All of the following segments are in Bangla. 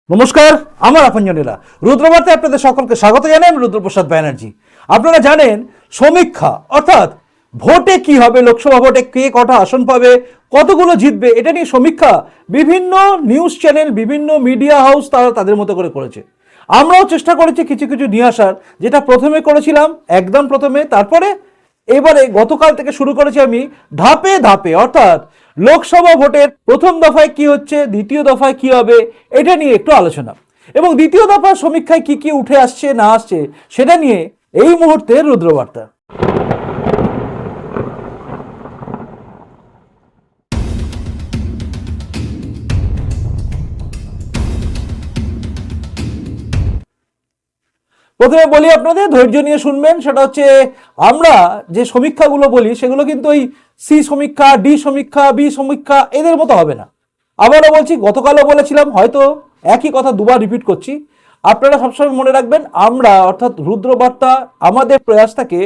নমস্কার, আমার আপনজনেরা রুদ্রবার্তায় আপনাদের সকলকে স্বাগত জানাই। আমি রুদ্রপ্রসাদ ব্যানার্জি। আপনারা জানেন সমীক্ষা অর্থাৎ ভোটে কি হবে, লোকসভা ভোটে কে কটা আসন পাবে, কতগুলো জিতবে, এটা নিয়ে সমীক্ষা বিভিন্ন নিউজ চ্যানেল, বিভিন্ন মিডিয়া হাউস তারা তাদের মতো করে করেছে। আমরাও চেষ্টা করেছি কিছু কিছু নিয়ে আসার, যেটা প্রথমে করেছিলাম একদম প্রথমে, তারপরে এবারে গতকাল থেকে শুরু করেছি আমি ধাপে ধাপে, অর্থাৎ লোকসভা ভোটের প্রথম দফায় কি হচ্ছে, দ্বিতীয় দফায় কি হবে, এটা নিয়ে একটু আলোচনা, এবং দ্বিতীয় দফার সমীক্ষায় কি কি উঠে আসছে না আসছে সেটা নিয়ে এই মুহূর্তে রুদ্রবার্তা। প্রথমে বলি আপনাদের, ধৈর্য নিয়ে শুনবেন। সেটা হচ্ছে আমরা যে সমীক্ষাগুলো বলি সেগুলো কিন্তু ওই সি সমীক্ষা, ডি সমীক্ষা, বি সমীক্ষা এদের মতো হবে না। আবারও বলছি, গতকালও বলেছিলাম, হয়তো একই কথা দুবার রিপিট করছি। আপনারা সবসময় মনে রাখবেন, আমরা অর্থাৎ রুদ্রবার্তা আমাদের প্রয়াস থাকে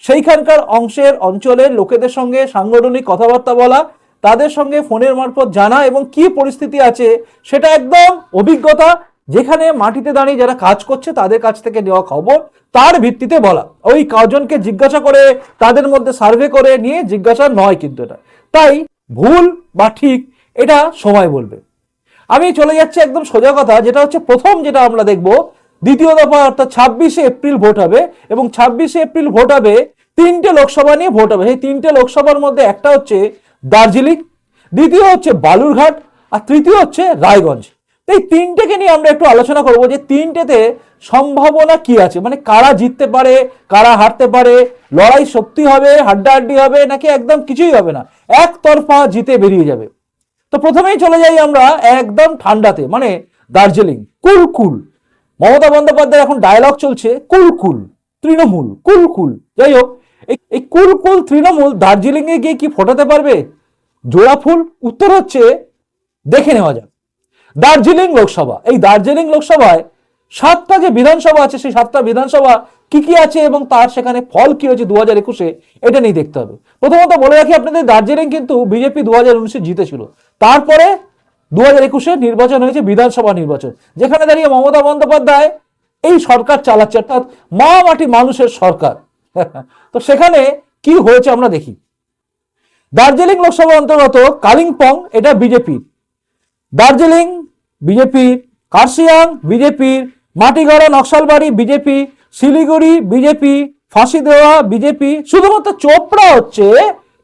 সেইখানকার অংশের অঞ্চলের লোকেদের সঙ্গে সাংগঠনিক কথাবার্তা বলা, তাদের সঙ্গে ফোনের মারফত জানা, এবং কি পরিস্থিতি আছে সেটা একদম অভিজ্ঞতা, যেখানে মাটিতে দাঁড়িয়ে যারা কাজ করছে তাদের কাছ থেকে নেওয়া খবর, তার ভিত্তিতে বলা। ওই কজনকে জিজ্ঞাসা করে তাদের মধ্যে সার্ভে করে নিয়ে জিজ্ঞাসা নয় কিন্তু এটা। তাই ভুল বা ঠিক এটা সময় বলবে। আমি চলে যাচ্ছি একদম সোজা কথা, যেটা হচ্ছে প্রথম যেটা আমরা দেখব, দ্বিতীয় দফা অর্থাৎ 26শে এপ্রিল ভোট হবে, এবং 26শে এপ্রিল ভোট হবে, তিনটে লোকসভা নিয়ে ভোট হবে। সেই তিনটে লোকসভার মধ্যে একটা হচ্ছে দার্জিলিং, দ্বিতীয় হচ্ছে বালুরঘাট, আর তৃতীয় হচ্ছে রায়গঞ্জ। এই তিনটেকে নিয়ে আমরা একটু আলোচনা করব যে তিনটেতে সম্ভাবনা কি আছে, মানে কারা জিততে পারে, কারা হারতে পারে, লড়াই সত্যি হবে, হাড্ডাহাড্ডি হবে, নাকি একদম কিছুই হবে না, একতরফা জিতে বেরিয়ে যাবে। তো প্রথমেই চলে যাই আমরা একদম ঠান্ডাতে, মানে দার্জিলিং। কুল কুল, মমতা বন্দ্যোপাধ্যায় এখন ডায়লগ চলছে কুল কুল তৃণমূল, কুল কুল। যাই হোক, এই কুল কুল তৃণমূল দার্জিলিং এ গিয়ে কি ফোটাতে পারবে জোড়া ফুল? উত্তর হচ্ছে দেখে নেওয়া যাক। দার্জিলিং লোকসভা, এই দার্জিলিং লোকসভায় 7টা যে বিধানসভা আছে, সেই 7টা বিধানসভা কি কি আছে এবং তার সেখানে ফল কি হয়েছে 2021-এ, এটা নিয়ে দেখতে হবে। প্রথমত বলে রাখি আপনাদের, দার্জিলিং কিন্তু বিজেপি 2019-এ জিতেছিল, তারপরে 2021-এ নির্বাচন হয়েছে বিধানসভা নির্বাচন, যেখানে দাঁড়িয়ে মমতা বন্দ্যোপাধ্যায় এই সরকার চালাচ্ছে, অর্থাৎ মা মাটি মানুষের সরকার। তো সেখানে কি হয়েছে আমরা দেখি। দার্জিলিং লোকসভা অন্তর্গত কালিম্পং, এটা বিজেপির। দার্জিলিং বিজেপির, কার্শিয়াং বিজেপির, মাটিগড়া নকশালবাড়ি বিজেপি, শিলিগুড়ি বিজেপি, ফাঁসি দেওয়া বিজেপি, শুধুমাত্র চোপড়া হচ্ছে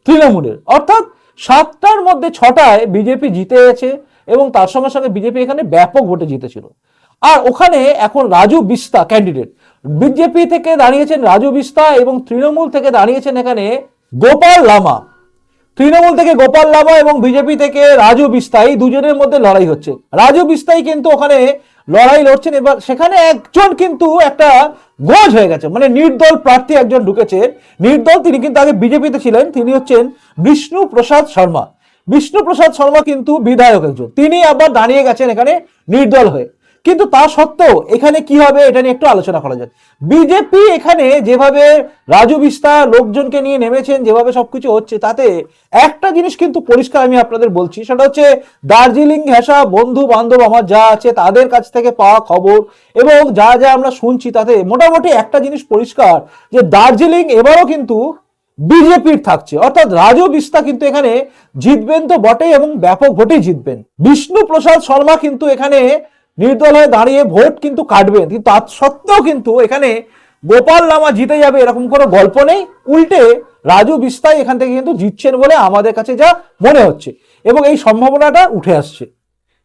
তৃণমূলের। অর্থাৎ 7টার মধ্যে 6টায় বিজেপি জিতে গেছে, এবং তার সঙ্গে সঙ্গে বিজেপি এখানে ব্যাপক ভোটে জিতেছিল। আর ওখানে এখন রাজু বিস্তা ক্যান্ডিডেট, বিজেপি থেকে দাঁড়িয়েছেন রাজু বিস্তা, এবং তৃণমূল থেকে দাঁড়িয়েছেন এখানে গোপাল লামা। তৃণমূল থেকে গোপাল লামা এবং বিজেপি থেকে রাজু বিস্তাই, দুজনের মধ্যে লড়াই হচ্ছে। রাজু বিস্তাই কিন্তু ওখানে লড়াই লড়ছেন। এবার সেখানে একজন কিন্তু একটা গোজ হয়ে গেছে, মানে নির্দল প্রার্থী একজন ঢুকেছেন। নির্দল, তিনি কিন্তু আগে বিজেপিতে ছিলেন, তিনি হচ্ছেন বিষ্ণু প্রসাদ শর্মা। বিষ্ণু প্রসাদ শর্মা কিন্তু বিধায়ক একজন, তিনি আবার দাঁড়িয়ে গেছেন এখানে নির্দল হয়ে। কিন্তু তা সত্ত্বেও এখানে কি হবে এটা নিয়ে একটু আলোচনা করা যাক। বিজেপি এখানে যেভাবে রাজু বিস্তা লোকজনকে নিয়ে নেমেছেন, যেভাবে সবকিছু হচ্ছে, তাতে একটা জিনিস কিন্তু পরিষ্কার আমি আপনাদের বলছি, সেটা হচ্ছে দার্জিলিং ঘেঁষা বন্ধু বান্ধব আমার যা আছে তাদের কাছ থেকে পাওয়া খবর এবং যা যা আমরা শুনছি, তাতে মোটামুটি একটা জিনিস পরিষ্কার, যে দার্জিলিং এবারও কিন্তু বিজেপির থাকছে। অর্থাৎ রাজু বিস্তা কিন্তু এখানে জিতবেন তো বটেই, এবং ব্যাপক ভোটেই জিতবেন। বিষ্ণু প্রসাদ শর্মা কিন্তু এখানে নির্দল হয়ে দাঁড়িয়ে ভোট কিন্তু কাটবেন, কিন্তু তা সত্ত্বেও কিন্তু এখানে গোপাল লামা জিতে যাবে এরকম কোনো গল্প নেই। উল্টে রাজু বিস্তাই এখান থেকে কিন্তু জিতছেন বলে আমাদের কাছে যা মনে হচ্ছে, এবং এই সম্ভাবনাটা উঠে আসছে।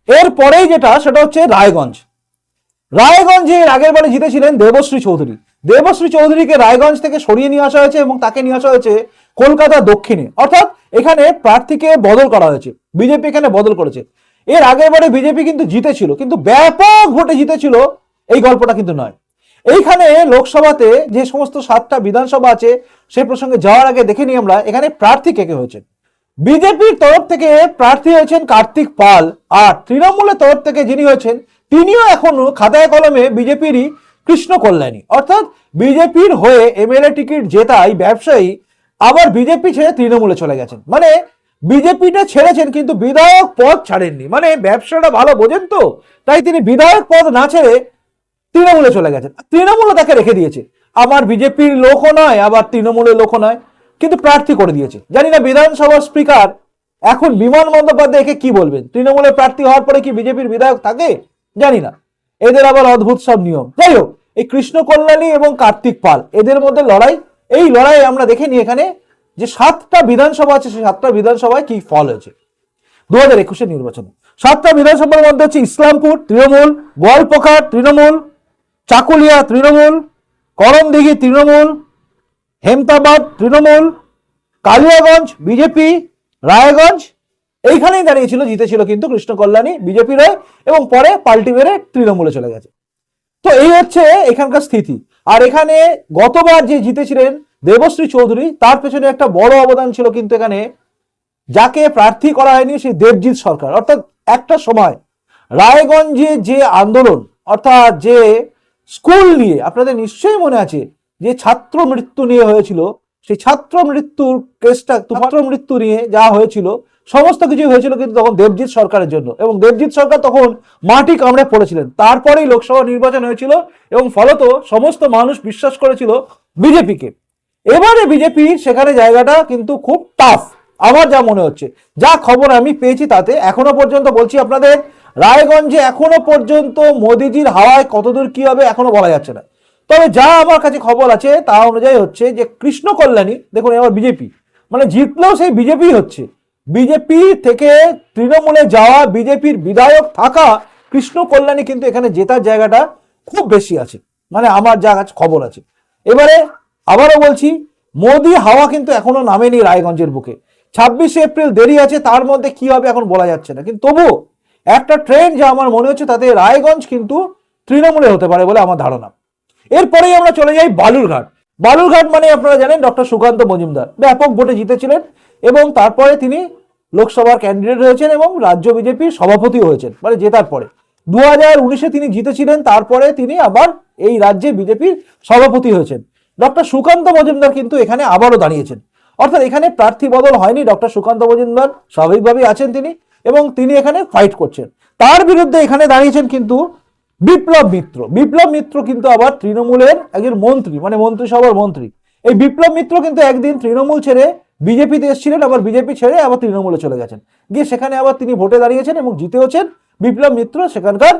এরপরেই যেটা, সেটা হচ্ছে রায়গঞ্জ। রায়গঞ্জে আগের বারে জিতেছিলেন দেবশ্রী চৌধুরী। দেবশ্রী চৌধুরীকে রায়গঞ্জ থেকে সরিয়ে নিয়ে আসা হয়েছে, এবং তাকে নিয়ে আসা হয়েছে কলকাতা দক্ষিণে। অর্থাৎ এখানে প্রার্থীকে বদল করা হয়েছে, বিজেপি এখানে বদল করেছে। এর আগের বারে বিজেপি কিন্তু জিতেছিল, কিন্তু ব্যাপক ভোটে জিতেছিল, এই গল্পটা কিন্তু নয়। এইখানে লোকসভাতে যে সমস্ত 7টা বিধানসভা আছে সেই প্রসঙ্গে যাওয়ার আগে দেখে নিই আমরা এখানে প্রার্থী কে কে হয়েছেন। বিজেপির তরফ থেকে প্রার্থী হয়েছেন কার্তিক পাল, আর তৃণমূলের তরফ থেকে যিনি হয়েছেন তিনিও এখনো খাতায় কলমে বিজেপিরই কৃষ্ণ কল্যাণী। অর্থাৎ বিজেপির হয়ে এমএলএ টিকিট জেতা এই ব্যবসায়ী আবার বিজেপি ছেড়ে তৃণমূলে চলে গেছেন। মানে বিজেপিটা ছেড়েছেন কিন্তু বিধায়ক পদ ছাড়েননি, মানে ব্যবসাটা ভালো বোঝেন তো, তাই তিনি বিধায়ক পদ না ছেড়ে তৃণমূলে চলে গেছেন। তৃণমূলে তাকে রেখে দিয়েছে, আবার বিজেপির লোকও নয় আবার তৃণমূলের লোকও নয়, কিন্তু প্রার্থী করে দিয়েছে। জানি না বিধানসভার স্পিকার এখন বিমান বন্দ্যোপাধ্যায় একে কি বলবেন, তৃণমূলের প্রার্থী হওয়ার পরে কি বিজেপির বিধায়ক থাকে, জানি না, এদের আবার অদ্ভুত সব নিয়ম। যাই হোক, এই কৃষ্ণ কল্যাণী এবং কার্তিক পাল এদের মধ্যে লড়াই, এই লড়াই আমরা দেখে নিই এখানে যে 7টা বিধানসভা আছে, সেই 7টা বিধানসভায় কি ফল হয়েছে 2021 নির্বাচনে। 7টা বিধানসভার মধ্যে হচ্ছে ইসলামপুর তৃণমূল, গোয়ালপাড়া তৃণমূল, চাকুলিয়া তৃণমূল, করণদিঘি তৃণমূল, হেমতাবাদ তৃণমূল, কালিয়াগঞ্জ বিজেপি, রায়গঞ্জ এইখানেই দাঁড়িয়েছিল, জিতেছিল কিন্তু কৃষ্ণ কল্যাণী বিজেপির হয়ে, এবং পরে পাল্টি মেরে তৃণমূলে চলে গেছে। তো এই হচ্ছে এখানকার স্থিতি। আর এখানে গতবার যে জিতেছিলেন দেবশ্রী চৌধুরী, তার পেছনে একটা বড় অবদান ছিল কিন্তু এখানে যাকে প্রার্থী করা হয়নি সেই দেবজিৎ সরকার। অর্থাৎ একটা সময় রায়গঞ্জে যে আন্দোলন, অর্থাৎ যে স্কুল নিয়ে, আপনাদের নিশ্চয়ই মনে আছে যে ছাত্র মৃত্যু নিয়ে হয়েছিল, সেই ছাত্র মৃত্যুর কেসটা, ছাত্র মৃত্যু নিয়ে যা হয়েছিল সমস্ত কিছু হয়েছিল কিন্তু তখন দেবজিৎ সরকারের জন্য, এবং দেবজিৎ সরকার তখন মাটি কামড়ে পড়েছিলেন। তারপরেই লোকসভা নির্বাচন হয়েছিল এবং ফলত সমস্ত মানুষ বিশ্বাস করেছিল বিজেপিকে। এবারে বিজেপির সেখানে জায়গাটা কিন্তু খুব টাফ আমার যা মনে হচ্ছে, যা খবর আমি পেয়েছি তাতে। এখনো পর্যন্ত বলছি আপনাদের, রায়গঞ্জে এখনো পর্যন্ত মোদিজির হাওয়ায় কতদূর কি হবে এখনো বলা যাচ্ছে না। তবে যা আমার কাছে খবর আছে তা অনুযায়ী হচ্ছে যে কৃষ্ণ কল্যাণী, দেখুন এবার বিজেপি মানে জিতলেও সেই বিজেপি হচ্ছে, বিজেপি থেকে তৃণমূলে যাওয়া, বিজেপির বিধায়ক থাকা কৃষ্ণ কল্যাণী কিন্তু এখানে জেতার জায়গাটা খুব বেশি আছে, মানে আমার যা কাছে খবর আছে। এবারে আবারও বলছি, মোদি হাওয়া কিন্তু এখনো নামেনি রায়গঞ্জের বুকে। 26 এপ্রিল দেরি আছে, তার মধ্যে কি হবে এখন বলা যাচ্ছে না, কিন্তু তবুও একটা ট্রেন্ড যা আমার মনে হচ্ছে তাতে রায়গঞ্জ কিন্তু তৃণমূলে হতে পারে বলে আমার ধারণা। এরপরেই আমরা চলে যাই বালুরঘাট। বালুরঘাট মানে আপনারা জানেন ডক্টর সুকান্ত মজুমদার ব্যাপক ভোটে জিতেছিলেন এবং তারপরে তিনি লোকসভার ক্যান্ডিডেট হয়েছেন এবং রাজ্য বিজেপির সভাপতি হয়েছেন, মানে জেতার পরে 2019-এ তিনি জিতেছিলেন, তারপরে তিনি আবার এই রাজ্যে বিজেপির সভাপতি হয়েছেন। ডক্টর সুকান্ত মজুমদার কিন্তু এখানে আবারও দাঁড়িয়েছেন, অর্থাৎ এখানে প্রার্থী বদল হয়নি, ডক্টর সুকান্ত মজুমদার স্বাভাবিকভাবেই আছেন তিনি, এবং তিনি এখানে ফাইট করছেন। তার বিরুদ্ধে এখানে দাঁড়িয়েছেন কিন্তু বিপ্লব মিত্র। বিপ্লব মিত্র কিন্তু আবার তৃণমূলের একজন মন্ত্রী, মানে মন্ত্রিসভার মন্ত্রী। এই বিপ্লব মিত্র কিন্তু একদিন তৃণমূল ছেড়ে বিজেপিতে এসেছিলেন, আবার বিজেপি ছেড়ে আবার তৃণমূলে চলে গেছেন, গিয়ে সেখানে আবার তিনি ভোটে দাঁড়িয়েছেন এবং জিতেওছেন। বিপ্লব মিত্র সেখানকার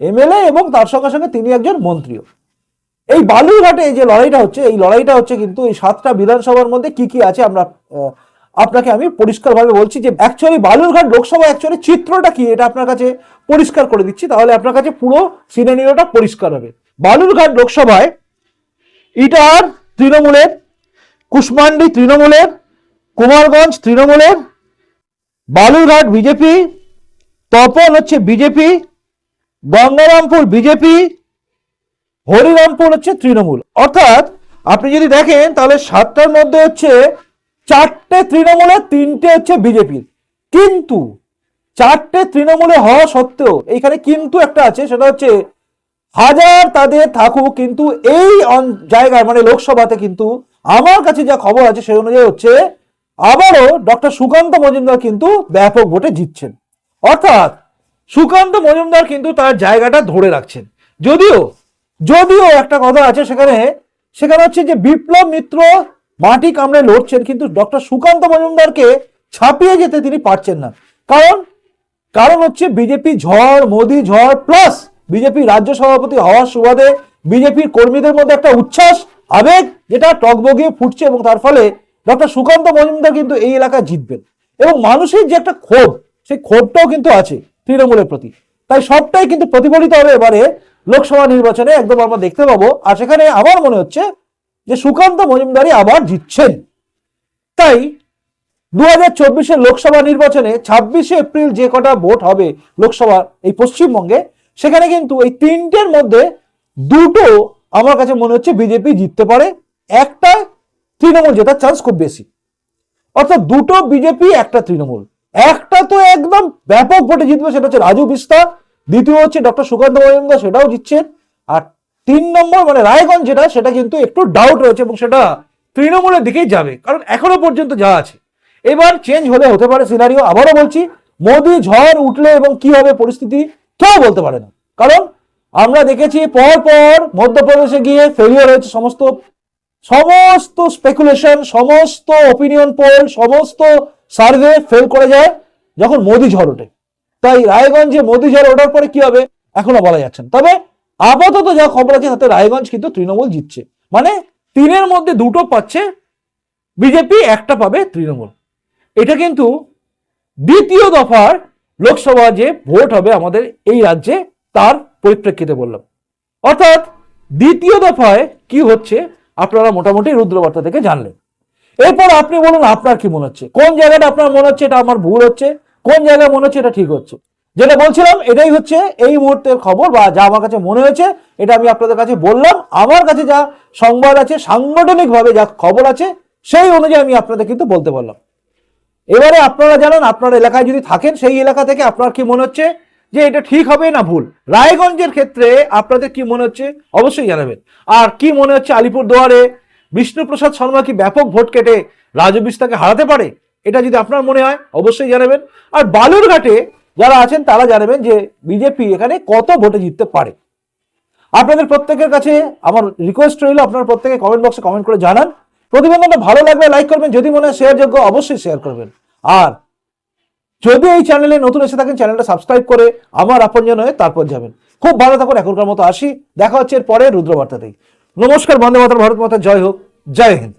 এমএলএ এবং তার সঙ্গে সঙ্গে তিনি একজন মন্ত্রীও। এই বালুরঘাটে এই যে লড়াইটা হচ্ছে, এই লড়াইটা হচ্ছে কিন্তু এই 7টা বিধানসভার মধ্যে কি কি আছে আমরা আপনাকে আমি পরিষ্কারভাবে বলছি যে অ্যাকচুয়ালি বালুরঘাট লোকসভা অ্যাকচুয়ালি চিত্রটা কি এটা আপনার কাছে পরিষ্কার করে দিচ্ছি, তাহলে আপনার কাছে পুরো সিনারিওটা পরিষ্কার হবে। বালুরঘাট লোকসভায় ইটার তৃণমূলের, কুশমান্ডি তৃণমূলের, কুমারগঞ্জ তৃণমূলের, বালুরঘাট বিজেপি, তপন হচ্ছে বিজেপি, গঙ্গারামপুর বিজেপি, হরিরামপুর হচ্ছে তৃণমূল। অর্থাৎ আপনি যদি দেখেন তাহলে 7টার মধ্যে হচ্ছে 4টে তৃণমূলের, 3টে হচ্ছে বিজেপির। কিন্তু 4টে তৃণমূলে হওয়া সত্ত্বেও এইখানে কিন্তু একটা আছে, সেটা হচ্ছে হাজার তাদের থাকুক কিন্তু এই জায়গায় মানে লোকসভাতে কিন্তু আমার কাছে যা খবর আছে সেই অনুযায়ী হচ্ছে আবারও ডক্টর সুকান্ত মজুমদার কিন্তু ব্যাপক ভোটে জিতছেন। অর্থাৎ সুকান্ত মজুমদার কিন্তু তার জায়গাটা ধরে রাখছেন। যদিও যদিও একটা কথা আছে সেখানে, সেখানে হচ্ছে যে বিপ্লব মিত্র মাটি কামড়ে লড়ছেন, কিন্তু ডক্টর সুকান্ত মজুমদারকে ছাপিয়ে যেতে তিনি পারছেন না। কারণ হচ্ছে বিজেপি ঝড়, মোদি ঝড়, প্লাস বিজেপি রাজ্য সভাপতি হওয়ার সুবাদে বিজেপির কর্মীদের মধ্যে একটা উচ্ছ্বাস, আবেগ যেটা টকবগিয়ে ফুটছে, এবং তার ফলে ডক্টর সুকান্ত মজুমদার কিন্তু এই এলাকায় জিতবেন। এবং মানুষের যে একটা ক্ষোভ, সেই ক্ষোভটাও কিন্তু আছে তৃণমূলের প্রতি। তাই সবটাই কিন্তু প্রতিফলিত হবে এবারে লোকসভা নির্বাচনে, একদম আমরা দেখতে পাবো। আর সেখানে আমার মনে হচ্ছে যে সুকান্ত মজুমদারই আবার জিতছেন। তাই 2024-এর লোকসভা নির্বাচনে 26 এপ্রিল যে কটা ভোট হবে লোকসভা এই পশ্চিমবঙ্গে, সেখানে কিন্তু এই 3টের মধ্যে 2টো আমার কাছে মনে হচ্ছে বিজেপি জিততে পারে, একটা তৃণমূল জেতার চান্স খুব বেশি। অর্থাৎ 2টো বিজেপি, একটা তৃণমূল। একটা তো একদম ব্যাপক ভোটে জিতবে, সেটা হচ্ছে রাজু বিস্তার। দ্বিতীয় হচ্ছে ডক্টর সুকান্ত মজুমদার, সেটাও জিতছেন। আর 3 নম্বর মানে রায়গঞ্জ যেটা, সেটা কিন্তু একটু ডাউট রয়েছে এবং সেটা তৃণমূলের দিকেই যাবে, কারণ এখনো পর্যন্ত যা আছে এবার চেঞ্জ হলে হতে পারে সিনারিও। আবারও বলছি, মোদি ঝড় উঠলে এবং কি হবে পরিস্থিতি কেউ বলতে পারে না, কারণ আমরা দেখেছি পর পর মধ্যপ্রদেশে গিয়ে ফেলিওর হয়েছে সমস্ত স্পেকুলেশন, সমস্ত ওপিনিয়ন পোল, সমস্ত সার্ভে ফেল করে যায় যখন মোদি ঝড় ওঠে। তাই রায়গঞ্জে মোদি ঝড় ওঠার পরে কি হবে এখনো বলা যাচ্ছে না। তবে আপাতত যা খবর আছে তাতে রায়গঞ্জ কিন্তু তৃণমূল জিতছে, মানে 3-এর মধ্যে 2টো পাচ্ছে বিজেপি, 1টা পাবে তৃণমূল। এটা কিন্তু দ্বিতীয় দফার লোকসভা যে ভোট হবে আমাদের এই রাজ্যে তার পরিপ্রেক্ষিতে বললাম। অর্থাৎ দ্বিতীয় দফায় কি হচ্ছে আপনারা মোটামুটি রুদ্রবার্তা থেকে জানলেন। এরপর আপনি বলুন আপনার কি মনে হচ্ছে, কোন জায়গাটা আপনার মনে হচ্ছে এটা আমার ভুল হচ্ছে, কোন জায়গায় মনে হচ্ছে এটা ঠিক হচ্ছে। যেটা বলছিলাম এটাই হচ্ছে এই মুহূর্তের খবর, বা যা আমার কাছে মনে হয়েছে এটা আমি আপনাদের কাছে বললাম। আমার কাছে যা সংবাদ আছে, সাংগঠনিকভাবে যা খবর আছে সেই অনুযায়ী আমি আপনাদের কিন্তু বলতে পারলাম। এবারে আপনারা জানেন, আপনার এলাকায় যদি থাকেন সেই এলাকা থেকে আপনার কি মনে হচ্ছে যে এটা ঠিক হবে না ভুল। রায়গঞ্জের ক্ষেত্রে আপনাদের কি মনে হচ্ছে অবশ্যই জানাবেন। আর কি মনে হচ্ছে আলিপুরদুয়ারে বিষ্ণুপ্রসাদ শর্মা কি ব্যাপক ভোট কেটে রাজু বিস্তারকে হারাতে পারে, এটা যদি আপনার মনে হয় অবশ্যই জানাবেন। আর বালুরঘাটে যারা আছেন তারা জানাবেন যে বিজেপি এখানে কত ভোটে জিততে পারে। আপনাদের প্রত্যেকের কাছে আমার রিকোয়েস্ট রইল, আপনারা প্রত্যেকে কমেন্ট বক্সে কমেন্ট করে জানান। প্রতিবেদনটা ভালো লাগলে লাইক করবেন, যদি মনে হয় শেয়ার যোগ্য অবশ্যই শেয়ার করবেন। আর যদি এই চ্যানেলে নতুন এসে থাকেন চ্যানেলটা সাবস্ক্রাইব করে আমার আপনজন হয়ে তারপর যাবেন। খুব ভালো থাকুন, এখনকার মতো আসি, দেখা হচ্ছে এর পরে রুদ্রবার্তাতেই। নমস্কার, বন্দে মাতরম, ভারত মাতা জয় হোক, জয় হিন্দ।